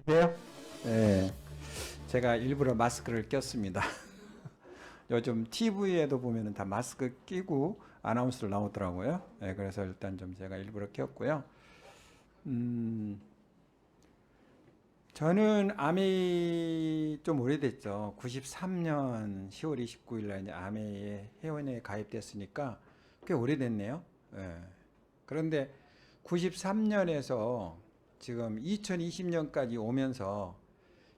돼요? 네, 제가 일부러 마스크를 꼈습니다. 요즘 TV에도 보면은 다 마스크 끼고 아나운서를 나오더라고요. 네, 그래서 일단 좀 제가 일부러 꼈고요. 음, 저는 암이 좀 오래됐죠. 93년 10월 29일 날 이제 암에 회원에 가입됐으니까 꽤 오래됐네요. 예. 그런데 93년에서 지금 2020년까지 오면서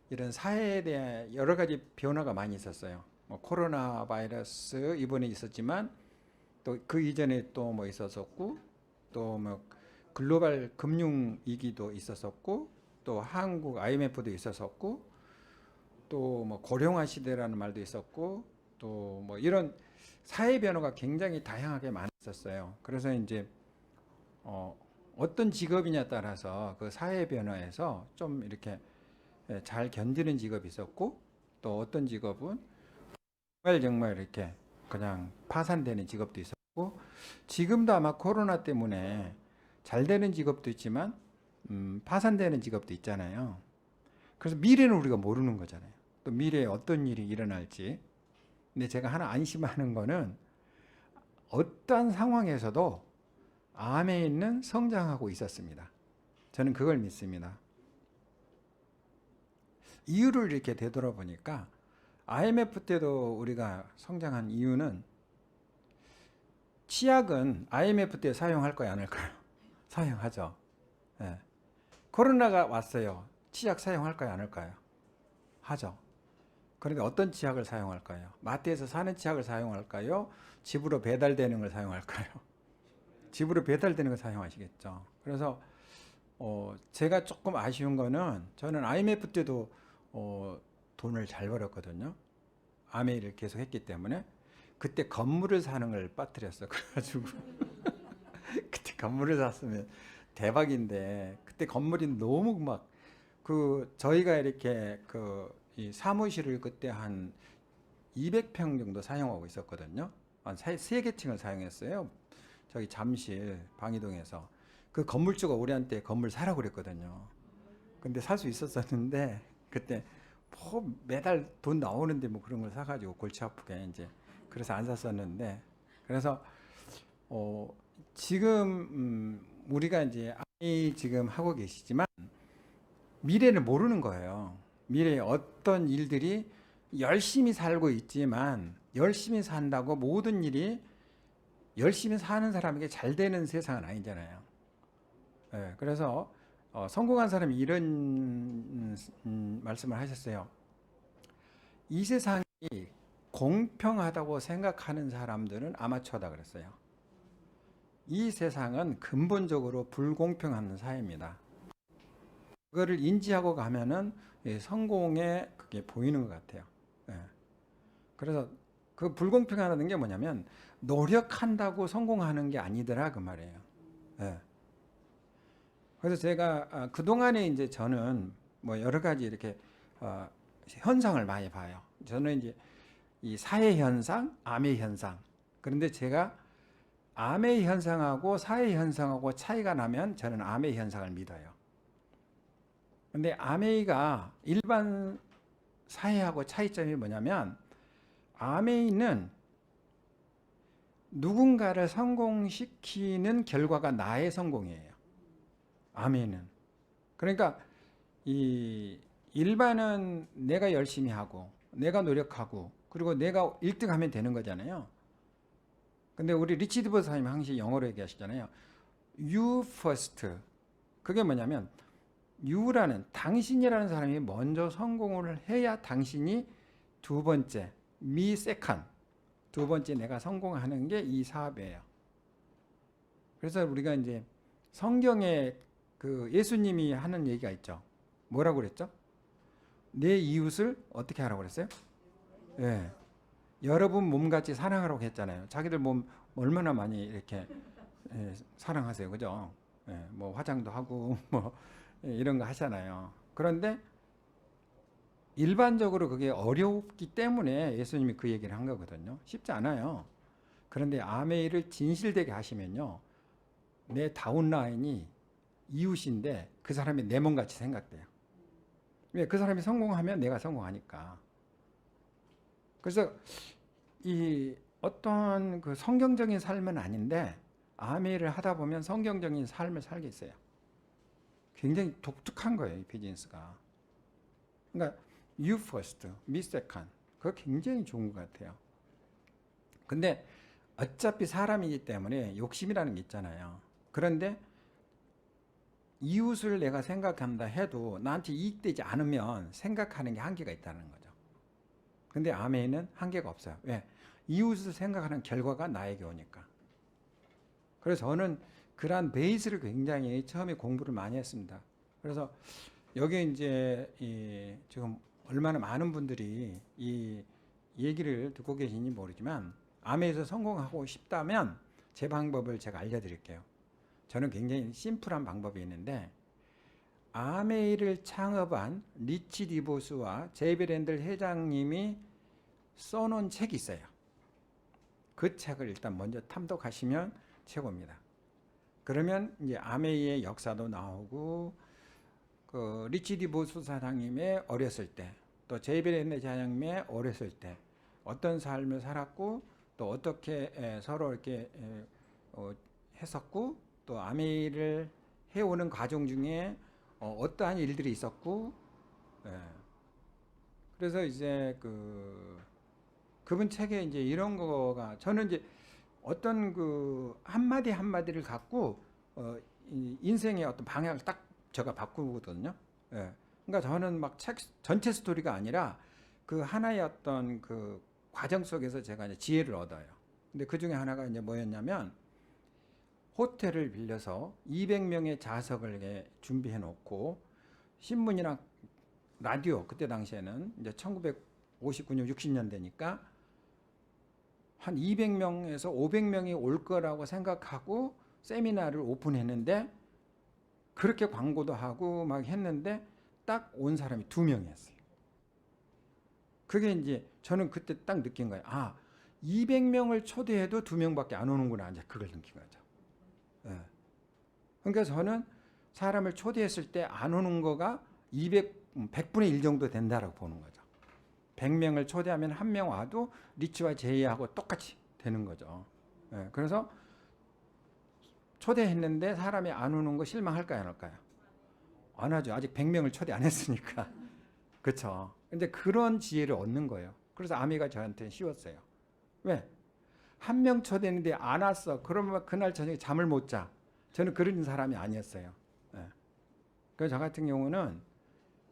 이런 사회에 대한 여러 가지 변화가 많이 있었어요. 뭐 코로나 바이러스 이번에 있었지만 또 그 이전에 또 뭐 있었었고 또 뭐 글로벌 금융 위기도 있었었고 또 한국 IMF도 있었었고 또 뭐 고령화 시대라는 말도 있었고 또 뭐 이런 사회 변화가 굉장히 다양하게 많았었어요. 그래서 이제 어 어떤 직업이냐 따라서 그 사회 변화에서 좀 이렇게 잘 견디는 직업이 있었고 또 어떤 직업은 정말 이렇게 그냥 파산되는 직업도 있었고 지금도 아마 코로나 때문에 잘 되는 직업도 있지만 파산되는 직업도 있잖아요. 그래서 미래는 우리가 모르는 거잖아요. 또 미래에 어떤 일이 일어날지. 근데 제가 하나 안심하는 거는 어떠한 상황에서도 암에 있는 성장하고 있었습니다. 저는 그걸 믿습니다. 이유를 이렇게 되돌아보니까 IMF 때도 우리가 성장한 이유는 치약은 IMF 때 사용할 거야, 안 할까요? 사용하죠. 예. 코로나가 왔어요. 치약 사용할 거야, 안 할까요? 하죠. 그런데 어떤 치약을 사용할까요? 마트에서 사는 치약을 사용할까요? 집으로 배달되는 걸 사용할까요? 집으로 배달되는 걸 사용하시겠죠. 그래서 제가 조금 아쉬운 거는 저는 IMF 때도 돈을 잘 벌었거든요. 아메이를 계속 했기 때문에 그때 건물을 사는 걸 빠뜨렸어. 그래가지고 그때 건물을 샀으면 대박인데 그때 건물이 너무 막 그 저희가 이렇게 그 이 사무실을 그때 한 200평 정도 사용하고 있었거든요. 한 세 개 층을 사용했어요. 저기 잠실 방이동에서 그 건물주가 우리한테 건물 사라고 그랬거든요. 근데 살 수 있었었는데 그때 뭐 매달 돈 나오는데 뭐 그런 걸 사가지고 골치 아프게 이제 그래서 안 샀었는데 그래서 어 지금 우리가 이제 아이 지금 하고 계시지만 미래를 모르는 거예요. 미래에 어떤 일들이 열심히 살고 있지만 열심히 산다고 모든 일이 열심히 사는 사람에게 잘 되는 세상은 아니잖아요. 예, 그래서 성공한 사람이 이런 말씀을 하셨어요. 이 세상이 공평하다고 생각하는 사람들은 아마추어다 그랬어요. 이 세상은 근본적으로 불공평한 사회입니다. 그거를 인지하고 가면은 성공에 그게 보이는 것 같아요. 예. 그래서 그 불공평하다는 게 뭐냐면 노력한다고 성공하는 게 아니더라 그 말이에요. 예. 그래서 제가 그동안에 이제 저는 뭐 여러 가지 이렇게 현상을 많이 봐요. 저는 이제 이 사회 현상, 암의 현상. 그런데 제가 암의 현상하고 사회 현상하고 차이가 나면 저는 암의 현상을 믿어요. 근데 아메이가 일반 사회하고 차이점이 뭐냐면 아메이는 누군가를 성공시키는 결과가 나의 성공이에요. 아메이는. 그러니까 이 일반은 내가 열심히 하고 내가 노력하고 그리고 내가 1등 하면 되는 거잖아요. 근데 우리 리치드 버사님 항상 영어로 얘기하시잖아요. You first. 그게 뭐냐면 you라는 당신이라는 사람이 먼저 성공을 해야 당신이 두 번째, me second. 두 번째 내가 성공하는 게 이 사업이에요. 그래서 우리가 이제 성경에 그 예수님이 하는 얘기가 있죠. 뭐라고 그랬죠? 내 이웃을 어떻게 하라고 그랬어요? 예. 여러분 몸같이 사랑하라고 했잖아요. 자기들 몸 얼마나 많이 이렇게 사랑하세요. 그죠? 예, 뭐 화장도 하고 뭐 이런 거 하잖아요. 그런데 일반적으로 그게 어렵기 때문에 예수님이 그 얘기를 한 거거든요. 쉽지 않아요. 그런데 아메이를 진실되게 하시면요. 내 다운라인이 이웃인데 그 사람이 내 몸같이 생각돼요. 왜? 그 사람이 성공하면 내가 성공하니까. 그래서 이 어떤 그 성경적인 삶은 아닌데 아메이를 하다 보면 성경적인 삶을 살게 있어요. 굉장히 독특한 거예요, 이 비즈니스가. 그러니까 you first, me second. 그거 굉장히 좋은 것 같아요. 근데 어차피 사람이기 때문에 욕심이라는 게 있잖아요. 그런데 이웃을 내가 생각한다 해도 나한테 이익되지 않으면 생각하는 게 한계가 있다는 거죠. 근데 아메이는 한계가 없어요. 왜? 이웃을 생각하는 결과가 나에게 오니까. 그래서 저는 그러한 베이스를 굉장히 처음에 공부를 많이 했습니다. 그래서 여기 이제 지금 얼마나 많은 분들이 이 얘기를 듣고 계신지 모르지만 아메이에서 성공하고 싶다면 제 방법을 제가 알려드릴게요. 저는 굉장히 심플한 방법이 있는데 아메이를 창업한 리치 디보스와 제이비 랜들 회장님이 써놓은 책이 있어요. 그 책을 일단 먼저 탐독하시면 최고입니다. 그러면 이제 아메이의 역사도 나오고 그 리치 디보스 사장님의 어렸을 때, 또 제이비 랜들 사장님의 어렸을 때 어떤 삶을 살았고 또 어떻게 서로 이렇게 했었고 또 아메이를 해오는 과정 중에 어떠한 일들이 있었고, 그래서 이제 그분 책에 이제 이런 거가 저는 이제 어떤 그 한마디 한마디를 갖고 인생의 어떤 방향을 딱 제가 바꾸거든요. 예. 그러니까 저는 막 책 전체 스토리가 아니라 그 하나의 어떤 그 과정 속에서 제가 이제 지혜를 얻어요. 근데 그 중에 하나가 이제 뭐였냐면 호텔을 빌려서 200명의 좌석을 준비해 놓고 신문이나 라디오 그때 당시에는 이제 1959년 60년대니까 한 200명에서 500명이 올 거라고 생각하고 세미나를 오픈했는데 그렇게 광고도 하고 막 했는데 딱 온 사람이 2명이었어요. 그게 이제 저는 그때 딱 느낀 거예요. 아, 200명을 초대해도 2명밖에 안 오는구나. 이제 그걸 느낀 거죠. 예. 그러니까 저는 사람을 초대했을 때 안 오는 거가 100분의 1 정도 된다라고 보는 거죠. 100명을 초대하면 1명 와도 리치와 제이하고 똑같이 되는 거죠. 예. 그래서 초대했는데 사람이 안 오는 거 실망할까요, 안 할까요? 안 하죠. 아직 100명을 초대 안 했으니까. 그렇죠. 근데 그런 지혜를 얻는 거예요. 그래서 아미가 저한테는 쉬웠어요. 왜? 1명 초대했는데 안 왔어. 그러면 그날 저녁에 잠을 못 자. 저는 그런 사람이 아니었어요. 예. 그래서 저 같은 경우는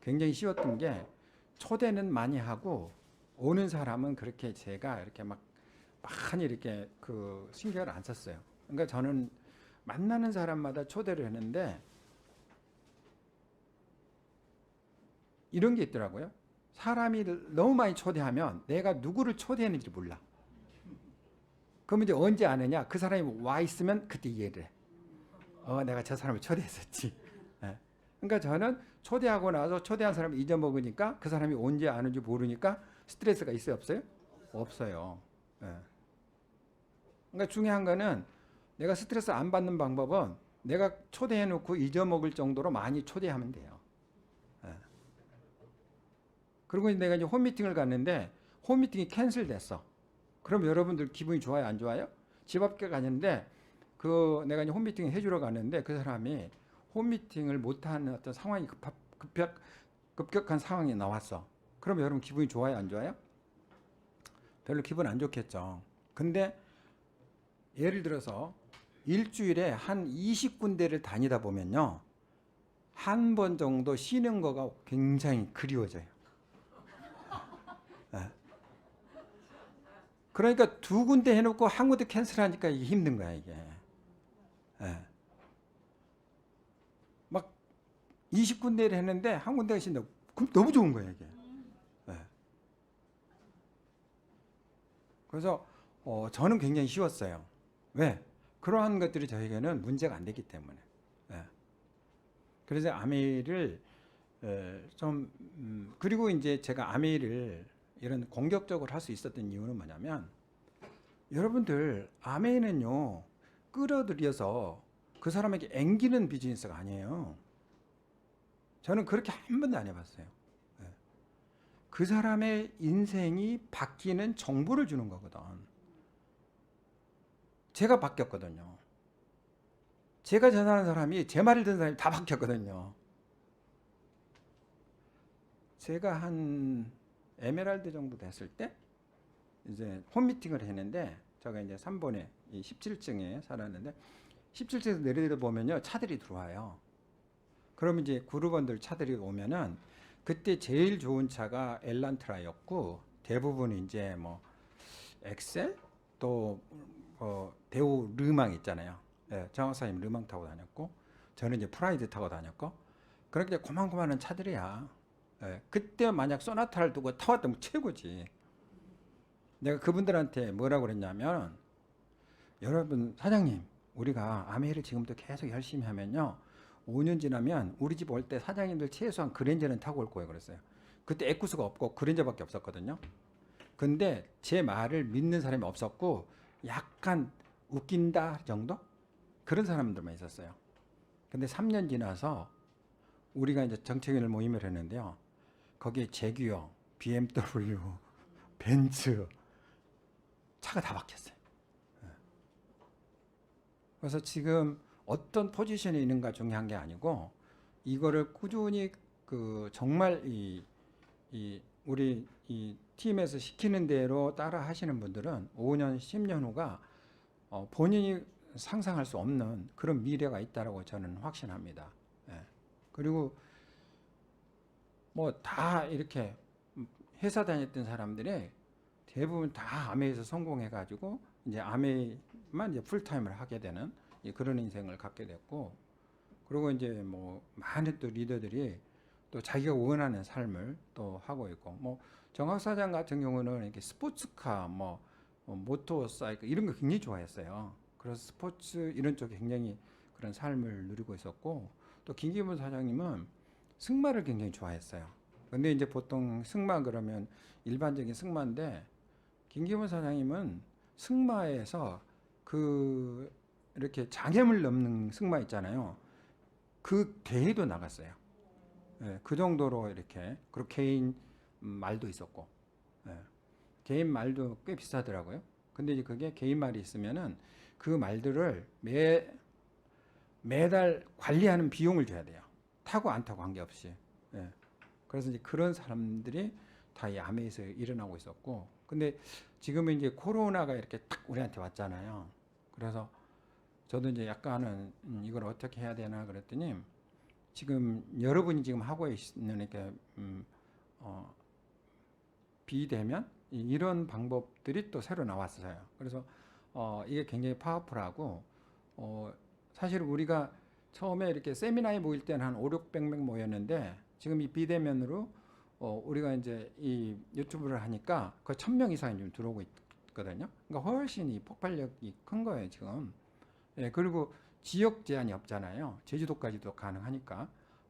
굉장히 쉬웠던 게 초대는 많이 하고 오는 사람은 그렇게 제가 이렇게 막 많이 이렇게 그 신경을 안 썼어요. 그러니까 저는 만나는 사람마다 초대를 했는데 이런 게 있더라고요. 사람이 너무 많이 초대하면 내가 누구를 초대했는지 몰라. 그럼 이제 언제 아느냐? 그 사람이 와 있으면 그때 이해를 해. 내가 저 사람을 초대했었지. 예. 그러니까 저는 초대하고 나서 초대한 사람을 잊어먹으니까 그 사람이 언제 아는지 모르니까 스트레스가 있어요, 없어요? 없어요. 예. 그러니까 중요한 거는 내가 스트레스 안 받는 방법은 내가 초대해놓고 잊어먹을 정도로 많이 초대하면 돼요. 예. 그리고 내가 이제 홈미팅을 갔는데 홈미팅이 캔슬됐어. 그럼 여러분들 기분이 좋아요, 안 좋아요? 집 앞에 갔는데 내가 이제 홈미팅을 해주러 갔는데 그 사람이 홈미팅을 못하는 어떤 상황이 급격한 상황이 나왔어. 그럼 여러분 기분이 좋아요, 안 좋아요? 별로 기분 안 좋겠죠. 근데 예를 들어서 일주일에 한 20군데를 다니다 보면요. 한 번 정도 쉬는 거가 굉장히 그리워져요. 네. 그러니까 2군데 해놓고 한 군데 캔슬하니까 이게 힘든 거야, 이게. 네. 막 20군데를 했는데 한 군데가 쉰다. 그럼 너무 좋은 거야, 이게. 네. 그래서 저는 굉장히 쉬웠어요. 왜? 그러한 것들이 저에게는 문제가 안 됐기 때문에. 네. 그래서 아메이를 그리고 이제 제가 아메이를 이런 공격적으로 할 수 있었던 이유는 뭐냐면 여러분들 아메이는요 끌어들여서 그 사람에게 앵기는 비즈니스가 아니에요. 저는 그렇게 한 번도 안 해봤어요. 그 사람의 인생이 바뀌는 정보를 주는 거거든. 제가 바뀌었거든요. 제가 전하는 사람이 제 말을 듣는 사람이 다 바뀌었거든요. 제가 한 에메랄드 정도 됐을 때 이제 홈미팅을 했는데 제가 이제 3번에 17층에 살았는데 17층에서 내려다 보면요 차들이 들어와요. 그러면 이제 그룹원들 차들이 오면은 그때 제일 좋은 차가 엘란트라였고 대부분 이제 뭐 엑셀 또 대우 르망 있잖아요. 예, 정학사님 르망 타고 다녔고 저는 이제 프라이드 타고 다녔고 그렇게 고만고만한 차들이야. 예, 그때 만약 소나타를 두고 타왔다면 최고지. 내가 그분들한테 뭐라고 그랬냐면 여러분 사장님 우리가 아메이를 지금부터 계속 열심히 하면요 5년 지나면 우리 집 올 때 사장님들 최소한 그랜저는 타고 올 거예요 그랬어요. 그때 에쿠스가 없고 그랜저밖에 없었거든요. 근데 제 말을 믿는 사람이 없었고 약간 웃긴다 정도? 그런 사람들만 있었어요. 근데 3년 지나서 우리가 이제 정책위원회 모임을 했는데요. 거기에 제규어, BMW, 벤츠 차가 다 바뀌었어요. 그래서 지금 어떤 포지션에 있는가 중요한 게 아니고 이거를 꾸준히 그 정말 우리 이 팀에서 시키는 대로 따라 하시는 분들은 5년, 10년 후가 본인이 상상할 수 없는 그런 미래가 있다라고 저는 확신합니다. 예. 그리고 뭐 다 이렇게 회사 다녔던 사람들이 대부분 다 아메이에서 성공해가지고 이제 아메이만 이제 풀타임을 하게 되는 그런 인생을 갖게 됐고, 그리고 이제 뭐 많은 또 리더들이 또 자기가 원하는 삶을 또 하고 있고, 뭐 정학 사장 같은 경우는 이렇게 스포츠카, 뭐 모터사이클 이런 거 굉장히 좋아했어요. 그래서 스포츠 이런 쪽에 굉장히 그런 삶을 누리고 있었고, 또 김기문 사장님은 승마를 굉장히 좋아했어요. 근데 이제 보통 승마 그러면 일반적인 승마인데 김기문 사장님은 승마에서 그 이렇게 장애물 넘는 승마 있잖아요. 그 대회도 나갔어요. 예, 그 정도로 이렇게 그리고 개인 말도 있었고, 예, 개인 말도 꽤 비싸더라고요. 근데 이제 그게 개인 말이 있으면은 그 말들을 매달 관리하는 비용을 줘야 돼요. 타고 안 타고 관계없이. 예. 그래서 이제 그런 사람들이 다 이 암에서 일어나고 있었고, 근데 지금은 이제 코로나가 이렇게 탁 우리한테 왔잖아요. 그래서 저도 이제 약간은 이걸 어떻게 해야 되나 그랬더니 지금 여러분이 지금 하고 있는 이렇게 비대면 이런 방법들이 또 새로 나왔어요. 그래서 이게 굉장히 파워풀하고 사실 우리가 처음에 이렇게 세미나에 모일 때는 한 5, 600명 모였는데 지금 이 비대면으로 우리가 이제 이 유튜브를 하니까 거의 1000명 이상이 좀 들어오고 있거든요. 그러니까 훨씬 이 폭발력이 큰 거예요, 지금. 예, 그리고 지역 제한이 없잖아요. 제주도까지도 가능하니까.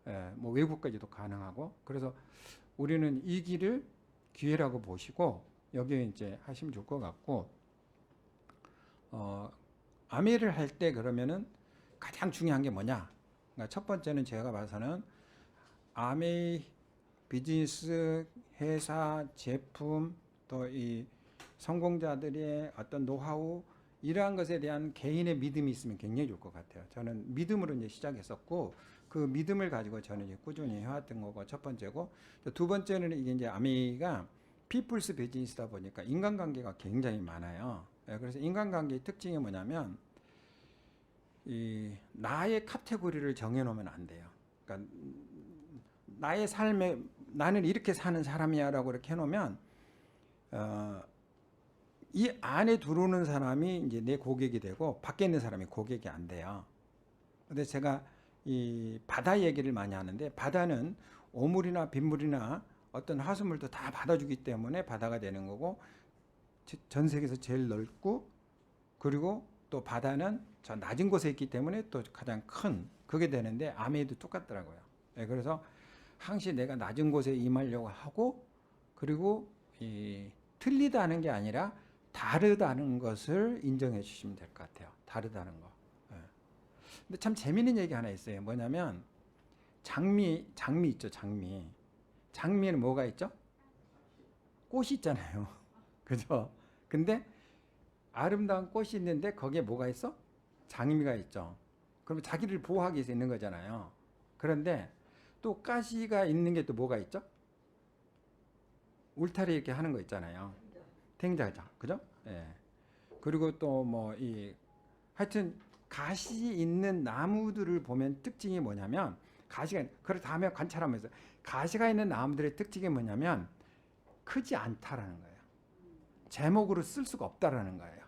예, 뭐 외국까지도 가능하고. 그래서 우리는 이 길을 기회라고 보시고 여기에 이제 하시면 좋을 것 같고, 아메이를 할 때 그러면은 가장 중요한 게 뭐냐? 그러니까 첫 번째는 제가 봐서는 아메이 비즈니스, 회사, 제품, 또 이 성공자들의 어떤 노하우 이러한 것에 대한 개인의 믿음이 있으면 굉장히 좋을 것 같아요. 저는 믿음으로 이제 시작했었고 그 믿음을 가지고 저는 이제 꾸준히 해왔던 거고 첫 번째고, 두 번째는 이게 이제 아메이가 피플스 비즈니스다 보니까 인간관계가 굉장히 많아요. 그래서 인간관계의 특징이 뭐냐면 이 나의 카테고리를 정해놓으면 안 돼요. 그러니까 나의 삶에 나는 이렇게 사는 사람이야라고 이렇게 해놓으면 이 안에 들어오는 사람이 이제 내 고객이 되고 밖에 있는 사람이 고객이 안 돼요. 근데 제가 이 바다 얘기를 많이 하는데 바다는 오물이나 빗물이나 어떤 하수물도 다 받아주기 때문에 바다가 되는 거고 전 세계에서 제일 넓고 그리고 또 바다는 저 낮은 곳에 있기 때문에 또 가장 큰 그게 되는데 아메이도 똑같더라고요. 네, 그래서 항시 내가 낮은 곳에 임하려고 하고 그리고 이 틀리다는 게 아니라 다르다는 것을 인정해 주시면 될 것 같아요. 다르다는 거. 네. 근데 참 재미있는 얘기 하나 있어요. 뭐냐면 장미 있죠, 장미. 장미에는 뭐가 있죠? 꽃이 있잖아요. 그죠? 근데 아름다운 꽃이 있는데 거기에 뭐가 있어? 장미가 있죠. 그러면 자기를 보호하기 위해서 있는 거잖아요. 그런데 또 가시가 있는 게 또 뭐가 있죠? 울타리 이렇게 하는 거 있잖아요. 탱자죠. 그죠? 예. 그리고 또 뭐 이 하여튼 가시 있는 나무들을 보면 특징이 뭐냐면 가시가 그걸 다음에 관찰하면서 가시가 있는 나무들의 특징이 뭐냐면 크지 않다라는 거예요. 제목으로 쓸 수가 없다라는 거예요.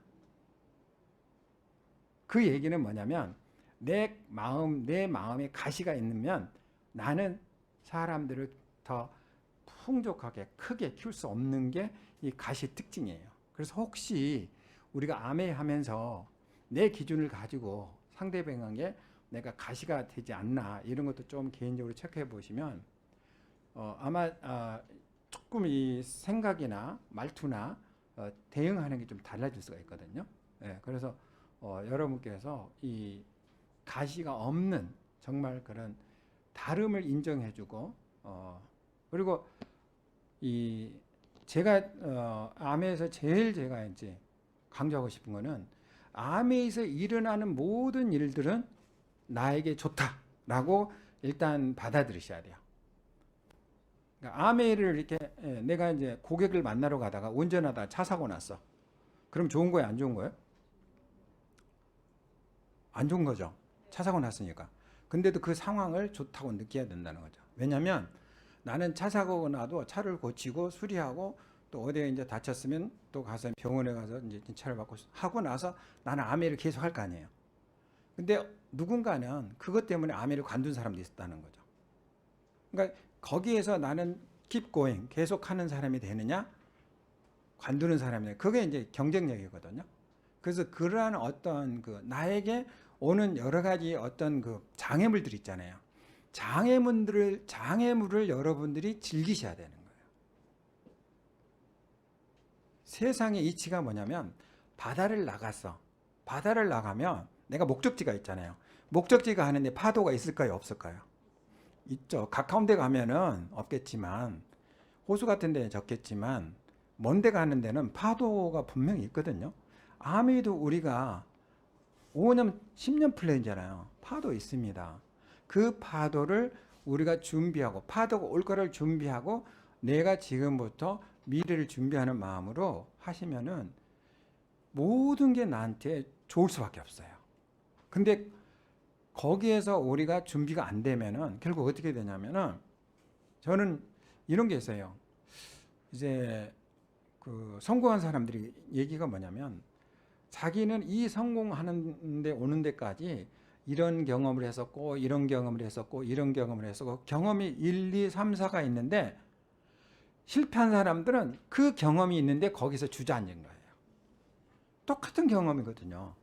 그 얘기는 뭐냐면 내 마음에 가시가 있으면 나는 사람들을 더 풍족하게 크게 키울 수 없는 게 이 가시 특징이에요. 그래서 혹시 우리가 아메하면서 내 기준을 가지고 상대방에게 내가 가시가 되지 않나 이런 것도 좀 개인적으로 체크해 보시면 아마 조금 이 생각이나 말투나 대응하는 게 좀 달라질 수가 있거든요. 예, 그래서 여러분께서 이 가시가 없는 정말 그런 다름을 인정해주고 그리고 이 제가 암에서 제일 제가 이제 강조하고 싶은 거는 암에서 일어나는 모든 일들은 나에게 좋다라고 일단 받아들이셔야 돼요. 그러니까 암에를 이렇게 내가 이제 고객을 만나러 가다가 운전하다 차 사고 났어. 그럼 좋은 거예요, 안 좋은 거예요? 안 좋은 거죠. 차 사고 났으니까. 근데도 그 상황을 좋다고 느껴야 된다는 거죠. 왜냐하면 나는 차 사고 나도 차를 고치고 수리하고 또 어디에 이제 다쳤으면 또 가서 병원에 가서 이제 차를 받고 하고 나서 나는 아메를 계속 할 거 아니에요. 근데 누군가는 그것 때문에 아메를 관둔 사람도 있었다는 거죠. 그러니까 거기에서 나는 keep going 계속 하는 사람이 되느냐 관두는 사람이 그게 이제 경쟁력이거든요. 그래서 그러한 어떤 그 나에게 오는 여러 가지 어떤 그 장애물들 있잖아요. 장애물을 여러분들이 즐기셔야 되는 거예요. 세상의 이치가 뭐냐면 바다를 나갔어. 바다를 나가면 내가 목적지가 있잖아요. 목적지가 하는데 파도가 있을까요? 없을까요? 있죠. 가까운 데 가면은 없겠지만 호수 같은 데는 적겠지만 먼 데 가는 데는 파도가 분명히 있거든요. 아무래도 우리가 5년, 10년 플랜이잖아요. 파도 있습니다. 그 파도를 우리가 준비하고 파도가 올 거를 준비하고 내가 지금부터 미래를 준비하는 마음으로 하시면은 모든 게 나한테 좋을 수밖에 없어요. 근데 거기에서 우리가 준비가 안 되면은 결국 어떻게 되냐면은 저는 이런 게 있어요. 이제 그 성공한 사람들이 얘기가 뭐냐면 자기는 이 성공하는데 오는 데까지 이런 경험을 했었고 이런 경험을 했었고 이런 경험을 했었고 경험이 1, 2, 3, 4가 있는데 실패한 사람들은 그 경험이 있는데 거기서 주저앉은 거예요. 똑같은 경험이거든요.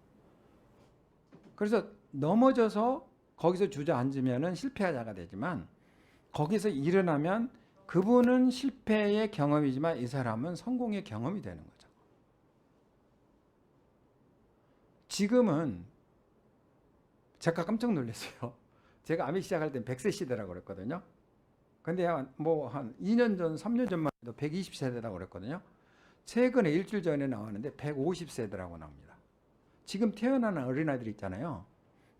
그래서 넘어져서 거기서 주저앉으면 실패자가 되지만 거기서 일어나면 그분은 실패의 경험이지만 이 사람은 성공의 경험이 되는 거죠. 지금은 제가 깜짝 놀랐어요. 제가 암이 시작할 땐 100세 시대라고 그랬거든요. 근데 뭐 한 2년 전, 3년 전만 해도 120세대라고 그랬거든요. 최근에 일주일 전에 나왔는데 150세대라고 나옵니다. 지금 태어나는 어린아이들 있잖아요.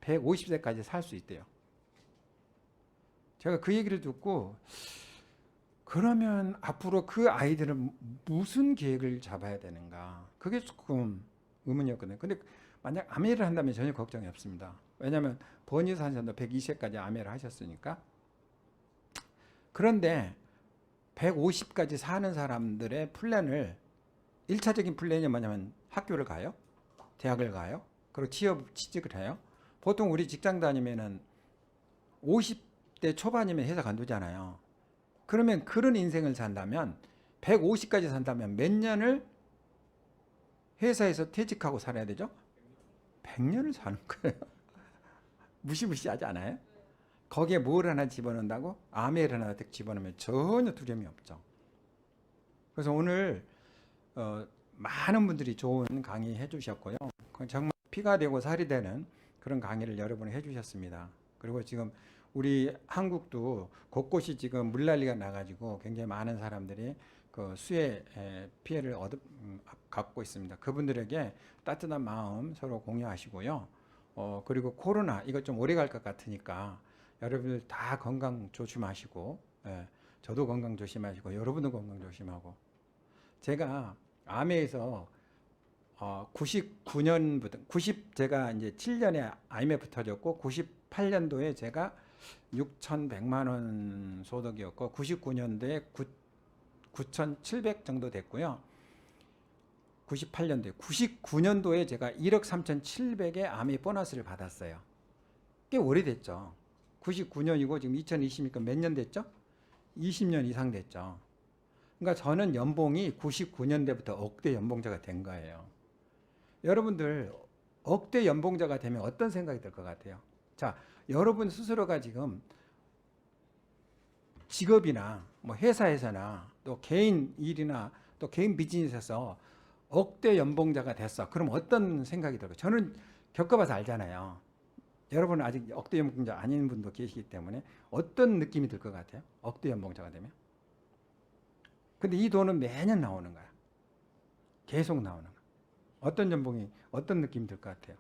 150세까지 살 수 있대요. 제가 그 얘기를 듣고 그러면 앞으로 그 아이들은 무슨 계획을 잡아야 되는가? 그게 조금 의문이었거든요. 근데 만약 아메를 한다면 전혀 걱정이 없습니다. 왜냐하면 버니 산신도 120세까지 아메를 하셨으니까. 그런데 150까지 사는 사람들의 플랜을 1차적인 플랜이 뭐냐면 학교를 가요. 대학을 가요. 그리고 취직을 해요. 보통 우리 직장 다니면은 50대 초반이면 회사 관두잖아요. 그러면 그런 인생을 산다면 150까지 산다면 몇 년을 회사에서 퇴직하고 살아야 되죠? 100년을 사는 거예요. 무시무시하지 않아요? 거기에 뭘 하나 집어넣는다고? 아메를 하나 집어넣으면 전혀 두려움이 없죠. 그래서 오늘 많은 분들이 좋은 강의 해주셨고요. 정말 피가 되고 살이 되는 그런 강의를 여러분이 해주셨습니다. 그리고 지금 우리 한국도 곳곳이 지금 물난리가 나가지고 굉장히 많은 사람들이 그 수해 피해를 갖고 있습니다. 그분들에게 따뜻한 마음 서로 공유하시고요. 그리고 코로나 이거 좀 오래 갈 것 같으니까 여러분들 다 건강 조심하시고, 저도 건강 조심하시고 여러분도 건강 조심하고. 제가 암에서 99년부터 제가 이제 7년에 IMF 터졌고 98년도에 제가 6,100만 원 소득이었고 99년도에 9,700 정도 됐고요. 99년도에 제가 1억 3,700의 암의 보너스를 받았어요. 꽤 오래됐죠. 99년이고 지금 2020이니까 몇 년 됐죠? 20년 이상 됐죠. 그러니까 저는 연봉이 99년대부터 억대 연봉자가 된 거예요. 여러분들 억대 연봉자가 되면 어떤 생각이 들 것 같아요? 자, 여러분 스스로가 지금 직업이나 뭐 회사에서나 또 개인 일이나 또 개인 비즈니스에서 억대 연봉자가 됐어. 그럼 어떤 생각이 들어요? 저는 겪어봐서 알잖아요. 여러분은 아직 억대 연봉자 아닌 분도 계시기 때문에 어떤 느낌이 들 것 같아요? 억대 연봉자가 되면? 근데 이 돈은 매년 나오는 거야. 계속 나오는 거야. 어떤 연봉이, 어떤 느낌이 들 것 같아요?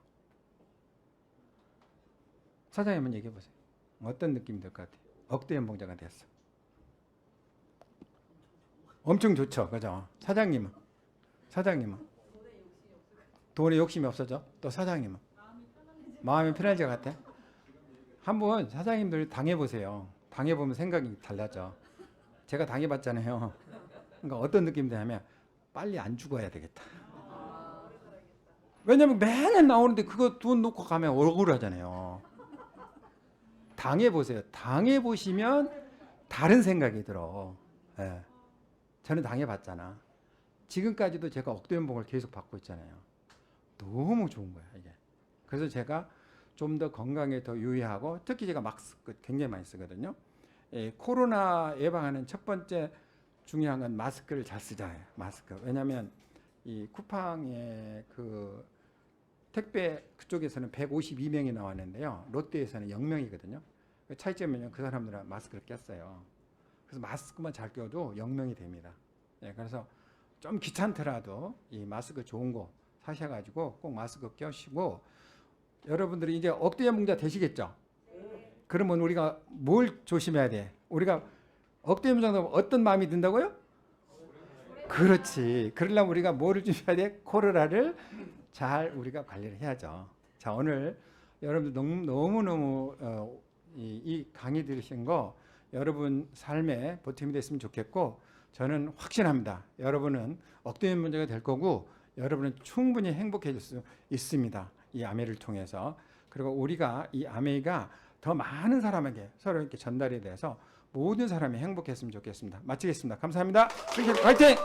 사장님 한번 얘기해 보세요. 어떤 느낌이 들 것 같아요? 억대 연봉자가 됐어. 엄청 좋죠. 그죠? 사장님은? 돈에 욕심이 없어져? 또 사장님은? 마음이 편해질 것 같아? 한번 사장님들 당해보세요. 당해보면 생각이 달라져. 제가 당해봤잖아요. 그러니까 어떤 느낌이 드냐면 빨리 안 죽어야 되겠다. 왜냐면 매년 나오는데 그거 돈 놓고 가면 억울하잖아요. 당해보세요. 당해보시면 다른 생각이 들어. 예. 저는 당해봤잖아. 지금까지도 제가 억대 연봉을 계속 받고 있잖아요. 너무 좋은 거야 이게. 그래서 제가 좀 더 건강에 더 유의하고, 특히 제가 마스크 굉장히 많이 쓰거든요. 코로나 예방하는 첫 번째 중요한 건 마스크를 잘 쓰자. 마스크. 왜냐하면 이 쿠팡의 그 택배 그쪽에서는 152명이 나왔는데요. 롯데에서는 0명이거든요. 차이점은 그 사람들은 마스크를 꼈어요. 그래서 마스크만 잘 껴도 0명이 됩니다. 그래서 좀 귀찮더라도 이 마스크 좋은 거 사셔가지고 꼭 마스크 껴시고, 여러분들이 이제 억대 연봉자 되시겠죠? 그러면 우리가 뭘 조심해야 돼? 우리가 억대 연봉자 어떤 마음이 든다고요? 그렇지. 그러려면 우리가 뭐를 조심해야 돼? 코로나를 잘 우리가 관리를 해야죠. 자, 오늘 여러분들 너무너무 이 강의 들으신 거 여러분 삶에 보탬이 됐으면 좋겠고, 저는 확신합니다. 여러분은 억대 연봉자가 될 거고 여러분은 충분히 행복해질 수 있습니다. 이 아메를 통해서. 그리고 우리가 이 아메가 더 많은 사람에게 서로 이렇게 전달이 돼서 모든 사람이 행복했으면 좋겠습니다. 마치겠습니다. 감사합니다. 화이팅!